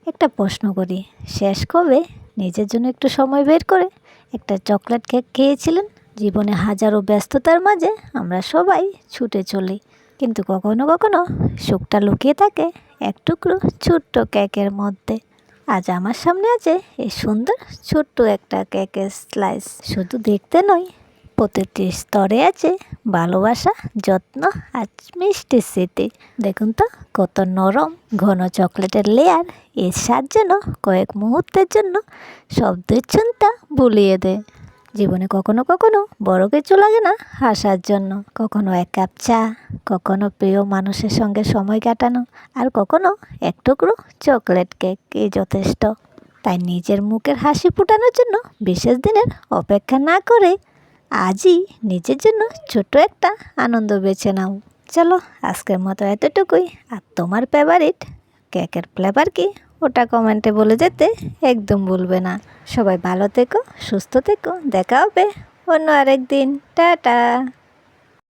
একটা প্রশ্ন করি, শেষ কবে নিজের জন্য একটু সময় বের করে একটা চকলেট কেক খেয়েছিলেন? জীবনে হাজারো ব্যস্ততার মাঝে আমরা সবাই ছুটে চলি, কিন্তু কখনো কখনো সুখটা লুকিয়ে থাকে এক টুকরো ছোট্ট কেকের মধ্যে। আজ আমার সামনে আছে এই সুন্দর ছোট্ট একটা কেকের স্লাইস। শুধু দেখতে নয়, প্রতিটি স্তরে আছে ভালোবাসা, যত্ন আর মিষ্টি স্মৃতি। দেখুন তো কত নরম ঘন চকলেটের লেয়ার, এর স্বাদ যেন কয়েক মুহূর্তের জন্য সব দুশ্চিন্তা ভুলিয়ে দেয়। জীবনে কখনো কখনো বড় কিছু লাগে না হাসার জন্য, কখনো এক কাপ চা, কখনো প্রিয় মানুষের সঙ্গে সময় কাটানো, আর কখনো এক টুকরো চকলেট কেক এই যথেষ্ট। তাই নিজের মুখের হাসি ফোটানোর জন্য বিশেষ দিনের অপেক্ষা না করে আজই নিজের জন্য ছোট্ট একটা আনন্দ বেছে নাও। চলো আজকের মতো এতটুকুই। আর তোমার ফেভারিট কেকের ফ্লেভার কি, ওটা কমেন্টে বলে যেতে একদম ভুলবে না। সবাই ভালো থেকো, সুস্থ থেকো, দেখা হবে অন্য আরেক দিন। টাটা।